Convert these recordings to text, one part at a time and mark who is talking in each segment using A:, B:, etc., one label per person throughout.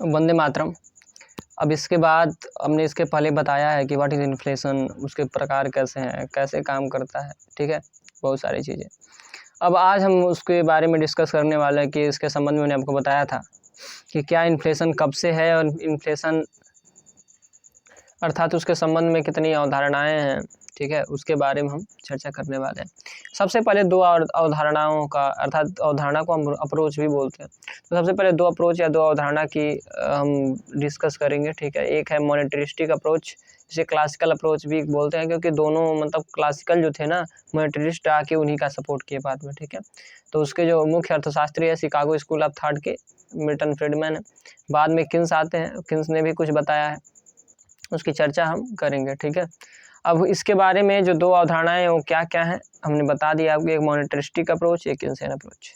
A: वंदे मातरम। अब इसके बाद हमने इसके पहले बताया है कि व्हाट इज़ इन्फ्लेशन, उसके प्रकार कैसे हैं, कैसे काम करता है, ठीक है, बहुत सारी चीज़ें। अब आज हम उसके बारे में डिस्कस करने वाले हैं कि इसके संबंध में मैंने आपको बताया था कि क्या इन्फ्लेशन कब से है और इन्फ्लेशन अर्थात उसके संबंध में कितनी अवधारणाएं हैं, ठीक है, उसके बारे में हम चर्चा करने वाले हैं। सबसे पहले दो अवधारणाओं का, अर्थात अवधारणा को हम अप्रोच भी बोलते हैं, तो सबसे पहले दो अप्रोच या दो अवधारणा की हम डिस्कस करेंगे, ठीक है। एक है मॉनेटरिस्टिक अप्रोच, जिसे क्लासिकल अप्रोच भी बोलते हैं, क्योंकि दोनों मतलब क्लासिकल जो थे ना, मॉनेटरिस्ट आके उन्हीं का सपोर्ट किए बाद में, ठीक है। तो उसके जो मुख्य अर्थशास्त्री है शिकागो स्कूल ऑफ थॉट के मिल्टन फ्रीडमैन है। बाद में किन्स आते हैं, किन्स ने भी कुछ बताया है, उसकी चर्चा हम करेंगे, ठीक है। अब इसके बारे में जो दो अवधारणाएं हैं वो क्या क्या हैं हमने बता दिया आपको, एक मॉनेटरिस्टिक अप्रोच, एक किन्सियन अप्रोच।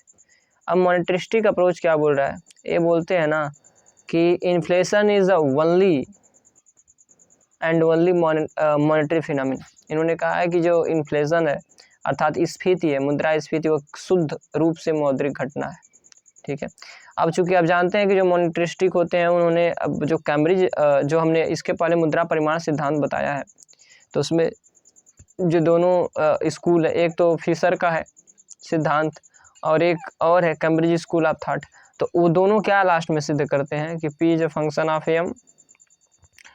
A: अब मॉनेटरिस्टिक अप्रोच क्या बोल रहा है, ये बोलते हैं ना कि inflation is the only and only monetary phenomena. इन्होंने कहा है कि जो इन्फ्लेशन है अर्थात स्फीति है, मुद्रास्फीति, वो शुद्ध रूप से मौद्रिक घटना है, ठीक है। अब चूंकि आप जानते हैं कि जो मॉनेटरिस्टिक होते हैं उन्होंने अब जो कैम्ब्रिज जो हमने इसके पहले मुद्रा परिमाण सिद्धांत बताया है, तो उसमें जो दोनों स्कूल है, एक तो फिशर का है सिद्धांत और एक और है कैम्ब्रिज स्कूल ऑफ थॉट। तो वो दोनों क्या लास्ट में सिद्ध करते हैं कि P is a function of M,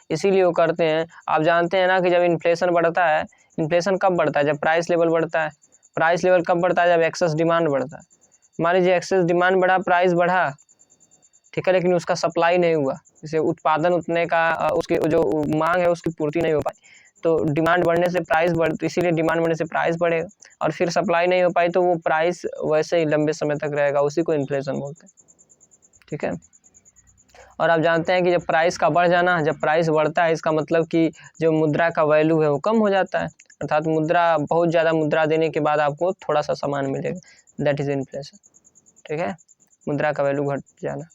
A: इसीलिए वो करते हैं। आप जानते हैं ना कि जब इन्फ्लेशन बढ़ता है, इन्फ्लेशन कब बढ़ता है, जब प्राइस लेवल बढ़ता है। प्राइस लेवल कब बढ़ता है, जब एक्सेस डिमांड बढ़ता है। मान लीजिए एक्सेस डिमांड बढ़ा, प्राइस बढ़ा, ठीक है, लेकिन उसका सप्लाई नहीं हुआ, जैसे उत्पादन उतने का उसकी जो मांग है उसकी पूर्ति नहीं हो पाई, तो डिमांड बढ़ने से प्राइस तो इसीलिए डिमांड बढ़ने से प्राइस बढ़ेगा, और फिर सप्लाई नहीं हो पाई तो वो प्राइस वैसे ही लंबे समय तक रहेगा, उसी को इन्फ्लेशन बोलते हैं, ठीक है। और आप जानते हैं कि जब प्राइस का बढ़ जाना, जब प्राइस बढ़ता है इसका मतलब कि जो मुद्रा का वैल्यू है वो कम हो जाता है, अर्थात मुद्रा बहुत ज़्यादा मुद्रा देने के बाद आपको थोड़ा सा सामान मिलेगा, दैट इज़ इन्फ्लेशन, ठीक है, मुद्रा का वैल्यू घट जाना।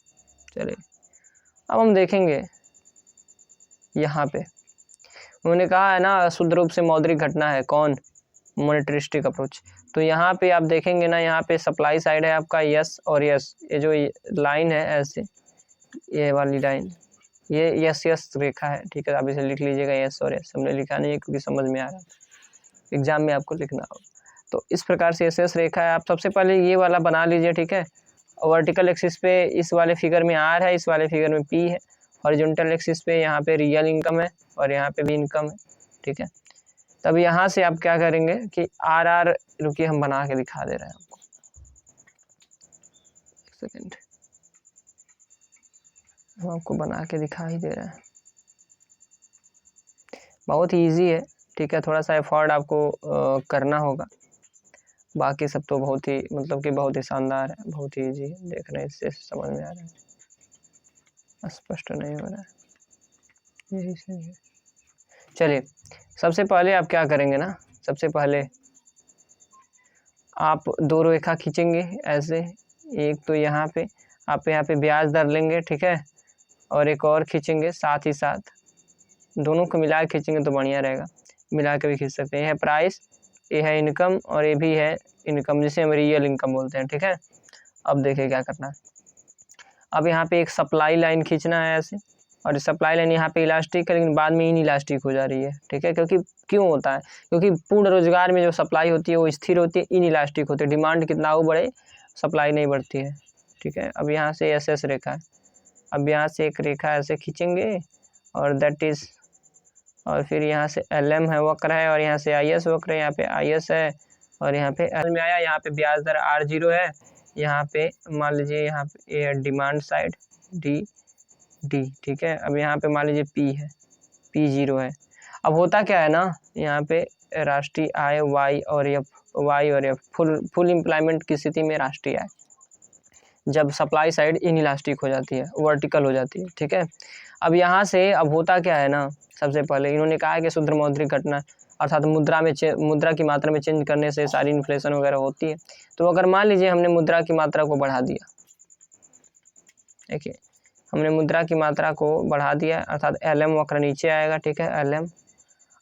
A: चलिए अब हम देखेंगे यहाँ पे उन्होंने कहा है ना शुद्ध रूप से मौद्रिक घटना है, कौन, मॉनेटरिस्टिक अप्रोच। तो यहाँ पे आप देखेंगे ना, यहाँ पे सप्लाई साइड है आपका यस और यस, ये जो लाइन है ऐसे, ये वाली लाइन, ये यस यस रेखा है, ठीक है, आप इसे लिख लीजिएगा यस और यस, हमने लिखा नहीं है क्योंकि समझ में आ रहा है, एग्जाम में आपको लिखना होगा। तो इस प्रकार से यस यस रेखा है, आप सबसे पहले ये वाला बना लीजिए, ठीक है। वर्टिकल एक्सिस पे इस वाले फिगर में आर है, इस वाले फिगर में पी है, हॉरिजॉन्टल एक्सिस पे यहाँ पे रियल इनकम है और यहाँ पे भी इनकम है, ठीक है। तब यहाँ से आप क्या करेंगे कि आर आर, रुकिए हम बना के दिखा दे रहे हैं आपको, एक सेकेंड, हम आपको बना के दिखा ही दे रहे हैं, बहुत ही ईजी है, ठीक है, थोड़ा सा एफर्ट आपको करना होगा, बाकी सब तो बहुत ही मतलब कि बहुत ही शानदार है, बहुत ही ईजी है, देख रहे हैं इससे समझ में आ रहा है, स्पष्ट नहीं हो रहा है, यही सही है। चलिए सबसे पहले आप क्या करेंगे ना, सबसे पहले आप दो रेखा खींचेंगे ऐसे, एक तो यहाँ पे आप यहाँ पे ब्याज दर लेंगे, ठीक है, और एक और खींचेंगे साथ ही साथ, दोनों को मिला के खींचेंगे तो बढ़िया रहेगा, मिला के भी खींच सकते हैं। ये है प्राइस, ये है इनकम और ये भी है इनकम, जिसे हम रियल इनकम बोलते हैं, ठीक है। अब देखिए क्या करना है, अब यहाँ पे एक सप्लाई लाइन खींचना है ऐसे, और सप्लाई लाइन यहाँ पे इलास्टिक है लेकिन बाद में इन इलास्टिक हो जा रही है, ठीक है, क्योंकि क्यों होता है, क्योंकि पूर्ण रोजगार में जो सप्लाई होती है वो स्थिर होती है, इन इलास्टिक होती है, डिमांड कितना वो बढ़े सप्लाई नहीं बढ़ती है, ठीक है। अब यहाँ से एस एस रेखा है, अब यहाँ से एक रेखा ऐसे खींचेंगे और दैट इज, और फिर यहाँ से एल एम है वक्र है, और यहाँ से आई एस वक्र है, यहाँ पे आई एस है, और यहाँ पे एल में आया, यहाँ पे ब्याज दर आर जीरो है, यहाँ पे मान लीजिए यहाँ पे डिमांड साइड डी डी, ठीक है। अब यहाँ पे मान लीजिए पी है, पी जीरो है। अब होता क्या है ना, यहाँ पे राष्ट्रीय आय वाई और एफ, वाई और एफ, फुल एम्प्लॉयमेंट की स्थिति में राष्ट्रीय आय जब सप्लाई साइड इनइलास्टिक हो जाती है, वर्टिकल हो जाती है, ठीक है। अब यहाँ से अब होता क्या है ना, सबसे पहले इन्होंने कहा है कि शुद्ध मौद्रिक घटना अर्थात मुद्रा की मात्रा में चेंज करने से सारी इन्फ्लेशन वगैरह होती है। तो अगर मान लीजिए हमने मुद्रा की मात्रा को बढ़ा दिया, देखिए हमने मुद्रा की मात्रा को बढ़ा दिया अर्थात एल एम वक्र नीचे आएगा, ठीक है, एल एम।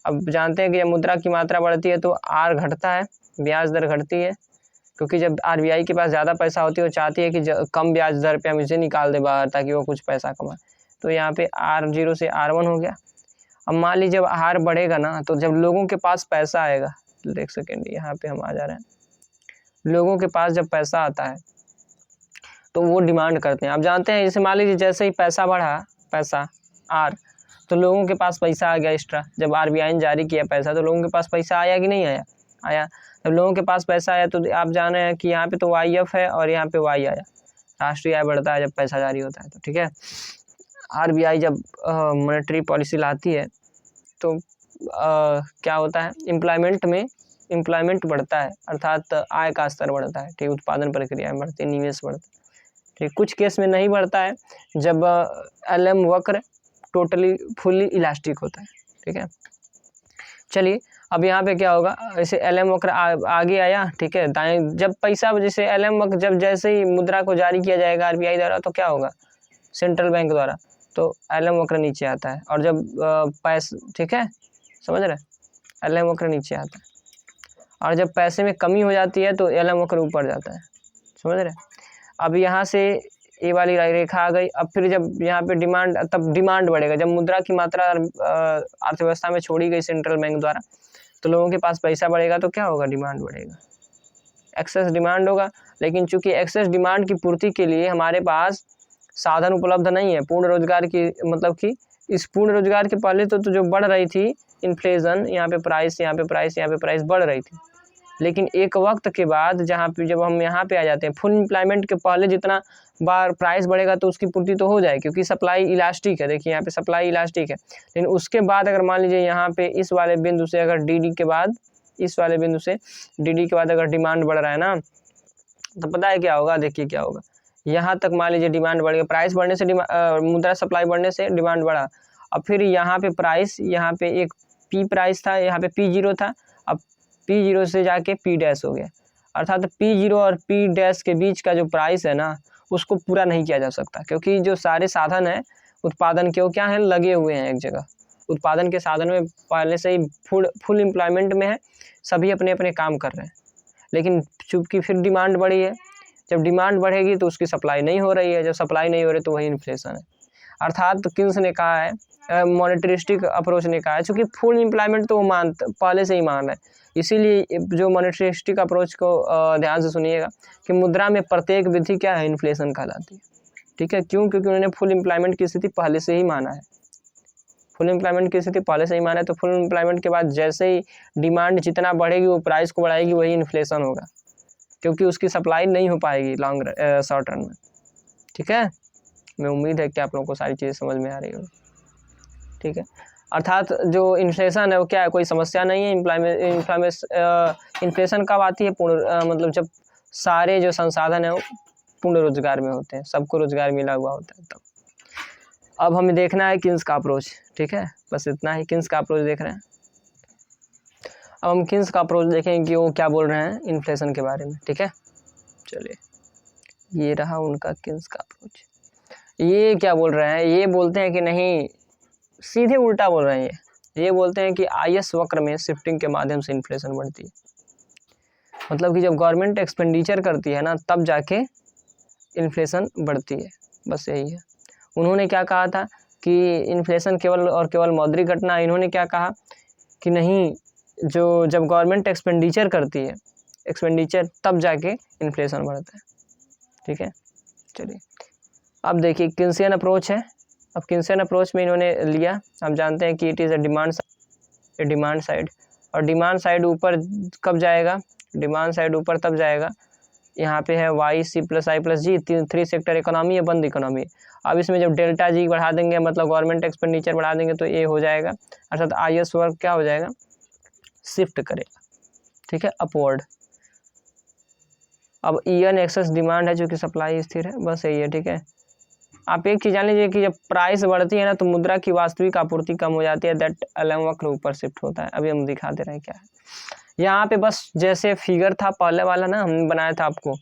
A: अब जानते हैं कि जब मुद्रा की मात्रा बढ़ती है तो आर घटता है, ब्याज दर घटती है, क्योंकि जब आरबीआई के पास ज़्यादा पैसा होती है वो चाहती है कि कम ब्याज दर पे हम इसे निकाल दे बाहर ताकि वो कुछ पैसा कमाए। तो यहाँ पे R0 से R1 हो गया। अब मान लीजिए जब R बढ़ेगा ना, तो जब लोगों के पास पैसा आएगा, एक सेकेंड यहाँ पे हम आ जा रहे हैं, लोगों के पास जब पैसा आता है तो वो डिमांड करते हैं। आप जानते हैं जैसे मान लीजिए जैसे ही पैसा बढ़ा, पैसा R, तो लोगों के पास पैसा आ गया एक्स्ट्रा। जब आरबीआई ने जारी किया पैसा तो लोगों के पास पैसा आया कि नहीं आया? आया। जब लोगों के पास पैसा आया तो आप जान रहे हैं कि यहाँ पे तो YF है और यहाँ पे Y आया, राष्ट्रीय आय बढ़ता है जब पैसा जारी होता है तो, ठीक है। आरबीआई जब मॉनेटरी पॉलिसी लाती है तो क्या होता है, एम्प्लॉयमेंट बढ़ता है, अर्थात आय का स्तर बढ़ता है, ठीक, उत्पादन प्रक्रिया में बढ़ती है, निवेश बढ़ता है, ठीक। कुछ केस में नहीं बढ़ता है जब LM वक्र टोटली फुल्ली इलास्टिक होता है, ठीक है। चलिए अब यहाँ पे क्या होगा, ऐसे LM वक्र आगे आया, ठीक है, दाएं जब पैसा जैसे LM वक्र जब जैसे ही मुद्रा को जारी किया जाएगा आरबीआई द्वारा तो क्या होगा, सेंट्रल बैंक द्वारा, तो LM वक्र नीचे आता है। और जब पैसे, ठीक है, समझ रहे, LM वक्र नीचे आता है, और जब पैसे में कमी हो जाती है तो LM वक्र ऊपर जाता है, समझ रहे। अब यहाँ से ये वाली रेखा आ गई। अब फिर जब यहाँ पे डिमांड, तब डिमांड बढ़ेगा जब मुद्रा की मात्रा अर्थव्यवस्था में छोड़ी गई सेंट्रल बैंक द्वारा, तो लोगों के पास पैसा बढ़ेगा तो क्या होगा, डिमांड बढ़ेगा, एक्सेस डिमांड होगा। लेकिन चूंकि एक्सेस डिमांड की पूर्ति के लिए हमारे पास साधन उपलब्ध नहीं है पूर्ण रोजगार की, मतलब कि इस पूर्ण रोजगार के पहले तो जो बढ़ रही थी इन्फ्लेशन, यहाँ पे प्राइस, यहाँ पे प्राइस, यहाँ पे प्राइस बढ़ रही थी। लेकिन एक वक्त के बाद जहाँ पे जब हम यहाँ पे आ जाते हैं, फुल एम्प्लॉयमेंट के पहले जितना बार प्राइस बढ़ेगा तो उसकी पूर्ति तो हो जाए, क्योंकि सप्लाई इलास्टिक है। देखिए यहाँ पे सप्लाई इलास्टिक है, लेकिन उसके बाद अगर मान लीजिए यहाँ पे इस वाले बिंदु से अगर DD के बाद, इस वाले बिंदु से DD के बाद अगर डिमांड बढ़ रहा है ना, तो पता है क्या होगा, देखिए क्या होगा, यहाँ तक मान लीजिए डिमांड बढ़ गया, प्राइस बढ़ने से मुद्रा सप्लाई बढ़ने से डिमांड बढ़ा। अब फिर यहाँ पे प्राइस, यहाँ पे एक P प्राइस था, यहाँ पे P0 था, अब P0 से जाके P डैश हो गया, अर्थात P0 और P डैश के बीच का जो प्राइस है ना, उसको पूरा नहीं किया जा सकता, क्योंकि जो सारे साधन हैं उत्पादन के वो क्या है, लगे हुए हैं एक जगह। उत्पादन के साधन में पहले से ही फुल एम्प्लॉयमेंट में है, सभी अपने अपने काम कर रहे हैं। लेकिन चूंकि फिर डिमांड बढ़ी है, जब डिमांड बढ़ेगी तो उसकी सप्लाई नहीं हो रही है, जब सप्लाई नहीं हो रही तो वही इन्फ्लेशन है। अर्थात किन्स ने कहा है, मॉनेटरिस्टिक अप्रोच ने कहा है, चूँकि फुल एम्प्लॉयमेंट तो वो पहले से ही मान रहे हैं, इसीलिए जो मॉनेटरिस्टिक अप्रोच को ध्यान से सुनिएगा कि मुद्रा में प्रत्येक वृद्धि क्या है, इन्फ्लेशन कहलाती है, ठीक है। क्यों? क्योंकि उन्होंने फुल एम्प्लॉयमेंट की स्थिति पहले से ही माना है, फुल एम्प्लॉयमेंट की स्थिति पहले से ही माना है। तो फुल एम्प्लॉयमेंट के बाद जैसे ही डिमांड जितना बढ़ेगी वो प्राइस को बढ़ाएगी, वही इन्फ्लेशन होगा, क्योंकि उसकी सप्लाई नहीं हो पाएगी शॉर्ट रन में, ठीक है। मैं उम्मीद है कि आप लोगों को सारी चीज़ें समझ में आ रही होगी, ठीक है। अर्थात जो इन्फ्लेशन है वो क्या है, कोई समस्या नहीं है। इन्फ्लेशन कब आती है, मतलब जब सारे जो संसाधन है वो पूर्ण रोजगार में होते हैं, सबको रोजगार मिला हुआ होता है तब। अब हमें देखना है किन्स का अप्रोच, ठीक है, बस इतना ही, किन्स का अप्रोच देख रहे हैं। अब हम किन्स का अप्रोच देखें कि वो क्या बोल रहे हैं इन्फ्लेशन के बारे में, ठीक है। चलिए ये रहा उनका किन्स का अप्रोच। ये क्या बोल रहे हैं, ये बोलते हैं कि नहीं, सीधे उल्टा बोल रहे हैं, ये बोलते हैं कि IS वक्र में शिफ्टिंग के माध्यम से इन्फ्लेशन बढ़ती है। मतलब कि जब गवर्नमेंट एक्सपेंडिचर करती है ना, तब जाके इन्फ्लेशन बढ़ती है, बस यही है। उन्होंने क्या कहा था कि इन्फ्लेशन केवल और केवल मौद्रिक घटना, इन्होंने क्या कहा कि नहीं, जो जब गवर्नमेंट एक्सपेंडिचर करती है, एक्सपेंडिचर, तब जाके इन्फ्लेशन बढ़ता है, ठीक है। चलिए अब देखिए किन्सियन अप्रोच है। अब किन्सियन अप्रोच में इन्होंने लिया, आप जानते हैं कि it is a demand side, और डिमांड साइड ऊपर कब जाएगा, डिमांड साइड ऊपर तब जाएगा, यहाँ पे है YC+I+G, 3 सेक्टर इकोनॉमी है, बंद इकोनॉमी। अब इसमें जब डेल्टा G बढ़ा देंगे, मतलब गवर्नमेंट एक्सपेंडिचर बढ़ा देंगे, तो ये हो जाएगा, अर्थात IS वर्ग क्या हो जाएगा, शिफ्ट करेगा, ठीक है, अपवर्ड। अब EN एक्सेस डिमांड है, जो कि सप्लाई स्थिर है, बस यही है, ठीक है। आप एक चीज़ जान लीजिए कि जब प्राइस बढ़ती है ना, तो मुद्रा की वास्तविक आपूर्ति कम हो जाती है, दैट LM वक्र ऊपर शिफ्ट होता है। अभी हम दिखा दे रहे हैं क्या है यहाँ पे, बस जैसे फिगर था पहले वाला ना, हमने बनाया था आपको,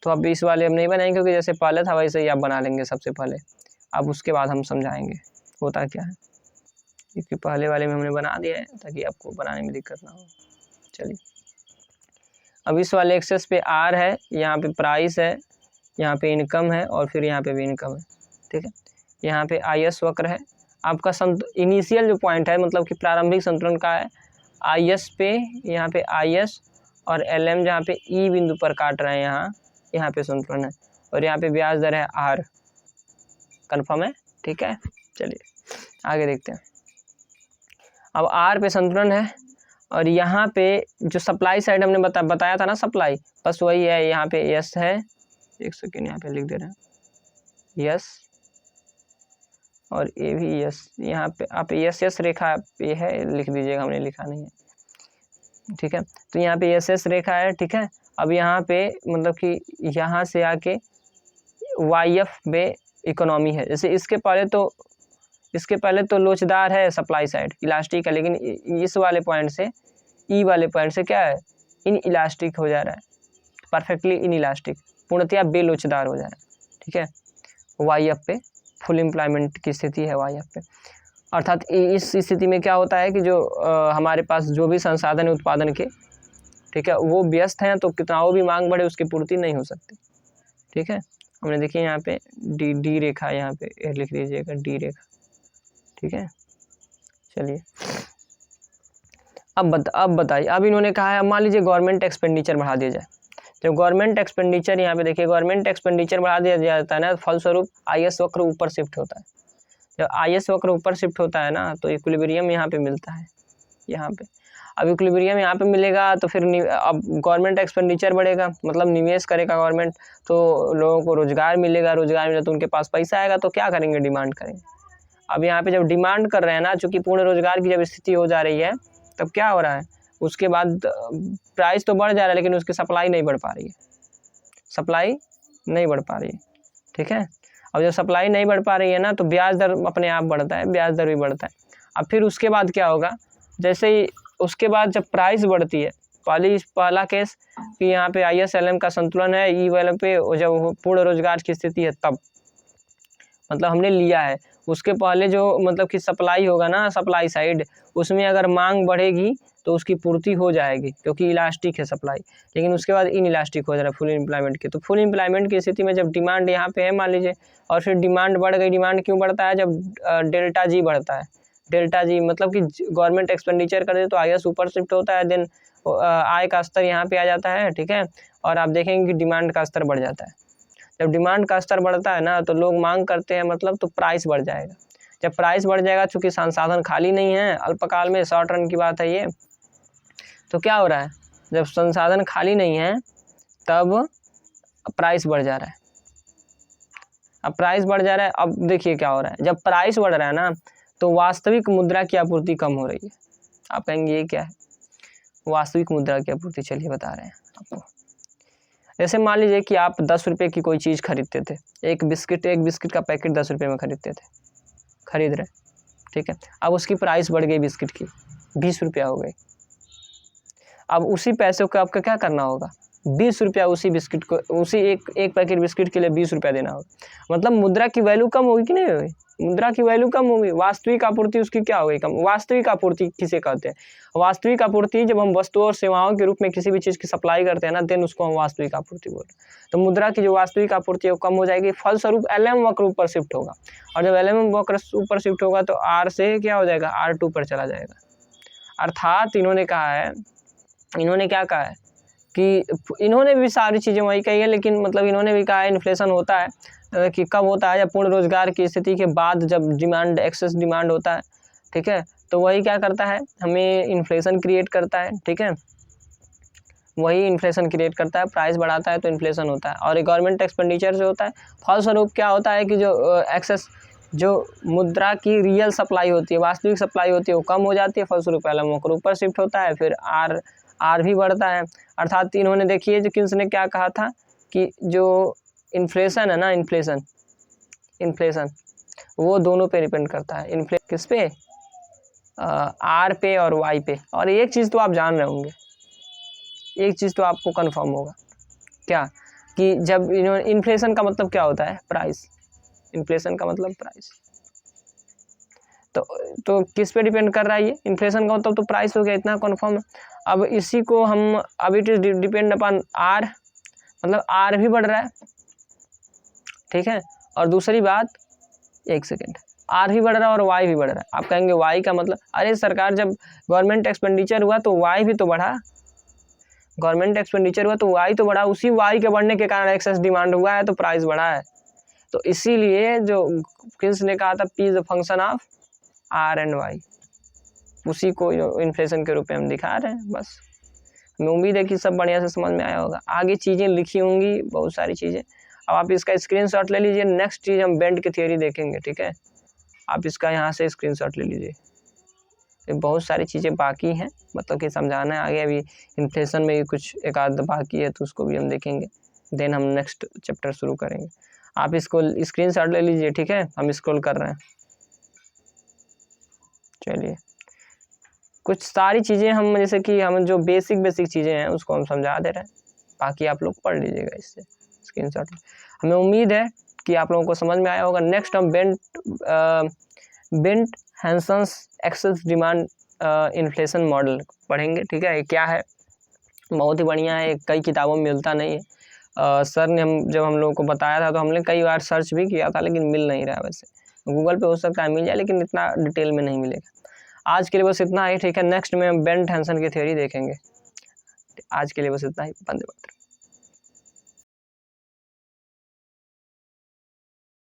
A: तो अब इस वाले हम नहीं बनाएंगे, क्योंकि जैसे पहले था वैसे ही आप बना लेंगे सबसे पहले, अब उसके बाद हम समझाएंगे होता क्या है, क्योंकि पहले वाले में हमने बना दिया है ताकि आपको बनाने में दिक्कत ना हो। चलिए अब इस वाले एक्सेस पे आर है, यहाँ पे प्राइस है, यहाँ पे इनकम है और फिर यहाँ पे भी इनकम है, ठीक है। यहाँ पे आई एस वक्र है, आपका इनिशियल जो पॉइंट है मतलब कि प्रारंभिक संतुलन का है आई एस पे, यहाँ पे आई एस और एल एम जहाँ पे ई बिंदु पर काट रहे हैं, यहाँ पे संतुलन है और यहाँ पे ब्याज दर है आर। कन्फर्म है, ठीक है। चलिए आगे देखते हैं। अब आर पे संतुलन है और यहाँ पे जो सप्लाई साइड हमने बताया था ना सप्लाई, बस वही है। यहाँ पे यस है, एक सेकेंड यहाँ पे लिख दे रहे हैं यस और ये भी यस। यहाँ पे आप यस रेखा ये है, लिख दीजिएगा, हमने लिखा नहीं है, ठीक है। तो यहाँ पे यस रेखा है, ठीक है। अब यहाँ पे मतलब कि यहाँ से आके वाई एफ बे इकोनॉमी है। जैसे इसके पहले तो लोचदार है सप्लाई साइड, इलास्टिक है, लेकिन इस वाले पॉइंट से ई वाले पॉइंट से क्या है, इन इलास्टिक हो जा रहा है, परफेक्टली इन इलास्टिक, पूर्णतया बेलोचदार हो जा रहा है, ठीक है। वाई एफ पे फुल एम्प्लॉयमेंट की स्थिति है वाई एफ पे। अर्थात इस स्थिति में क्या होता है कि जो हमारे पास जो भी संसाधन है उत्पादन के, ठीक है, वो व्यस्त हैं, तो कितना भी मांग बढ़े उसकी पूर्ति नहीं हो सकती, ठीक है। हमने देखिए यहाँ पे डी रेखा, यहाँ पे लिख दीजिएगा डी रेखा, ठीक है। चलिए अब बताइए, अब इन्होंने कहा है, मान लीजिए गवर्नमेंट एक्सपेंडिचर बढ़ा दिया जाए। जब गवर्नमेंट एक्सपेंडिचर, यहाँ पे देखिए गवर्नमेंट एक्सपेंडिचर बढ़ा दिया जाता है ना, फलस्वरूप आई एस वक्र ऊपर शिफ्ट होता है। जब आई एस वक्र ऊपर शिफ्ट होता है ना, तो इक्विलिब्रियम यहाँ पे मिलता है, यहाँ पे। अब इक्विलिब्रियम यहाँ पे मिलेगा तो फिर अब गवर्नमेंट एक्सपेंडिचर बढ़ेगा, मतलब निवेश करेगा गवर्नमेंट, तो लोगों को रोजगार मिलेगा, रोजगार मिले तो उनके पास पैसा आएगा, तो क्या करेंगे, डिमांड करेंगे। अब यहाँ पे जब डिमांड कर रहे हैं ना, चूँकि पूर्ण रोजगार की जब स्थिति हो जा रही है, तब क्या हो रहा है, उसके बाद प्राइस तो बढ़ जा रहा है लेकिन उसकी सप्लाई नहीं बढ़ पा रही है, सप्लाई नहीं बढ़ पा रही है, ठीक है। अब जब सप्लाई नहीं बढ़ पा रही है ना, तो ब्याज दर अपने आप बढ़ता है, ब्याज दर भी बढ़ता है। अब फिर उसके बाद क्या होगा, जैसे ही उसके बाद जब प्राइस बढ़ती है, पहला केस कि यहाँ पे आई एस एल एम का संतुलन है, ई वाले पे जब पूर्ण रोजगार की स्थिति है तब, मतलब हमने लिया है। उसके पहले जो मतलब कि सप्लाई होगा ना, सप्लाई साइड, उसमें अगर मांग बढ़ेगी तो उसकी पूर्ति हो जाएगी, क्योंकि इलास्टिक है सप्लाई, लेकिन उसके बाद इन इलास्टिक हो जा रहा है फुल एम्प्लॉयमेंट के। तो फुल एम्प्लॉयमेंट की स्थिति में जब डिमांड यहाँ पे है मान लीजिए, और फिर डिमांड बढ़ गई, डिमांड क्यों बढ़ता है, जब डेल्टा जी बढ़ता है, डेल्टा जी मतलब कि गवर्नमेंट एक्सपेंडिचर करे तो आई एस ऊपर शिफ्ट होता है, देन आय का स्तर यहाँ पे आ जाता है, ठीक है। और आप देखेंगे कि डिमांड का स्तर बढ़ जाता है। जब डिमांड का स्तर बढ़ता है ना, तो लोग मांग करते हैं, मतलब तो प्राइस बढ़ जाएगा। जब प्राइस बढ़ जाएगा, चूँकि संसाधन खाली नहीं है, अल्पकाल में शॉर्ट रन की बात है ये, तो क्या हो रहा है, जब संसाधन खाली नहीं है तब प्राइस बढ़ जा रहा है। अब प्राइस बढ़ जा रहा है, अब देखिए क्या हो रहा है, जब प्राइस बढ़ रहा है ना, तो वास्तविक मुद्रा की आपूर्ति कम हो रही है। आप कहेंगे ये क्या है, वास्तविक मुद्रा की आपूर्ति, चलिए बता रहे हैं आपको। जैसे मान लीजिए कि आप 10 रुपये की कोई चीज़ खरीदते थे, एक बिस्किट का पैकेट 10 रुपये में खरीदते थे, खरीद रहे, ठीक है। अब उसकी प्राइस बढ़ गई बिस्किट की, 20 रुपया हो गई। अब उसी पैसे को आपका क्या करना होगा, 20 रुपया उसी बिस्किट को, उसी एक पैकेट बिस्किट के लिए 20 रुपया देना होगा। मतलब मुद्रा की वैल्यू कम होगी कि नहीं होगी, मुद्रा की वैल्यू कम होगी, वास्तविक आपूर्ति उसकी क्या होगी, कम। वास्तविक आपूर्ति किसे कहते हैं, वास्तविक आपूर्ति जब हम वस्तुओं और सेवाओं के रूप में किसी भी चीज़ की सप्लाई करते हैं ना, देन उसको हम वास्तविक आपूर्ति बोलते हैं। तो मुद्रा की जो वास्तविक आपूर्ति है वो कम हो जाएगी, फलस्वरूप LM वक्र ऊपर शिफ्ट होगा, और जब LM वक्र ऊपर शिफ्ट होगा तो R से क्या हो जाएगा, R2 पर चला जाएगा। अर्थात इन्होंने कहा है, इन्होंने क्या कहा है कि इन्होंने भी सारी चीज़ें वही कही है, लेकिन मतलब इन्होंने भी कहा है इन्फ्लेशन होता है कि कब होता है, जब पूर्ण रोजगार की स्थिति के बाद, जब डिमांड एक्सेस डिमांड होता है, ठीक है। तो वही क्या करता है, हमें इन्फ्लेशन क्रिएट करता है, ठीक है, वही इन्फ्लेशन क्रिएट करता है, प्राइस बढ़ाता है तो इन्फ्लेशन होता है, और गवर्नमेंट एक्सपेंडिचर से होता है। फलस्वरूप क्या होता है कि जो एक्सेस, जो मुद्रा की रियल सप्लाई होती है, वास्तविक सप्लाई होती है, वो कम हो जाती है, फलस्वरूप LM वक्र ऊपर शिफ्ट होता है, फिर आर भी बढ़ता है। अर्थात इन्होंने देखिए जो किन्स ने क्या कहा था कि जो इन्फ्लेशन है ना, इन्फ्लेशन वो दोनों पे डिपेंड करता है। इन्फ्लेशन किस पे, आर पे और वाई पे। और एक चीज़ तो आप जान रहे होंगे, एक चीज़ तो आपको कंफर्म होगा, क्या, कि जब इन्होंने, इन्फ्लेशन का मतलब क्या होता है, प्राइस, इन्फ्लेशन का मतलब प्राइस। तो किस पे डिपेंड कर रहा है ये, इन्फ्लेशन का मतलब तो प्राइस हो गया, इतना कन्फर्म है। अब इसी को हम, अब it is depend upon R, मतलब आर भी बढ़ रहा है, ठीक है। और दूसरी बात, एक सेकेंड, आर भी बढ़ रहा है और वाई भी बढ़ रहा है। आप कहेंगे वाई का मतलब, अरे सरकार जब गवर्नमेंट एक्सपेंडिचर हुआ तो वाई भी तो बढ़ा, गवर्नमेंट एक्सपेंडिचर हुआ तो वाई तो बढ़ा, उसी वाई के बढ़ने के कारण एक्सेस डिमांड हुआ है तो प्राइस बढ़ा है। तो इसीलिए जो किसने कहा था, P is a function of R and Y, उसी को इन्फ्लेशन के रूप में हम दिखा रहे हैं। बस हमें उम्मीद है कि सब बढ़िया से समझ में आया होगा। आगे चीज़ें लिखी होंगी बहुत सारी चीज़ें, अब आप इसका स्क्रीनशॉट ले लीजिए। नेक्स्ट चीज़ हम बेंड की थ्योरी देखेंगे, ठीक है। आप इसका यहाँ से स्क्रीनशॉट ले लीजिए। बहुत सारी चीज़ें बाकी हैं, मतलब कि समझाना है आगे। अभी इन्फ्लेशन में भी कुछ एक आध बाकी है तो उसको भी हम देखेंगे, देन हम नेक्स्ट चैप्टर शुरू करेंगे। आप इसको स्क्रीनशॉट ले लीजिए, ठीक है। हम स्क्रॉल कर रहे हैं, चलिए। कुछ सारी चीज़ें हम, जैसे कि हम जो बेसिक चीज़ें हैं उसको हम समझा दे रहे हैं, बाकी आप लोग पढ़ लीजिएगा इससे स्क्रीनशॉट। हमें उम्मीद है कि आप लोगों को समझ में आया होगा। नेक्स्ट हम bent Hansen's excess demand inflation model पढ़ेंगे, ठीक है। क्या है, बहुत ही बढ़िया है, कई किताबों में मिलता नहीं है। सर ने जब हम लोगों को बताया था तो हमने कई बार सर्च भी किया था लेकिन मिल नहीं रहा। वैसे गूगल पे हो सकता है मिल जाए लेकिन इतना डिटेल में नहीं मिलेगा। आज के लिए बस इतना ही, ठीक है। नेक्स्ट में हम बेंट हैंसन की थ्योरी देखेंगे। आज के लिए बस इतना ही। वंदे मातरम।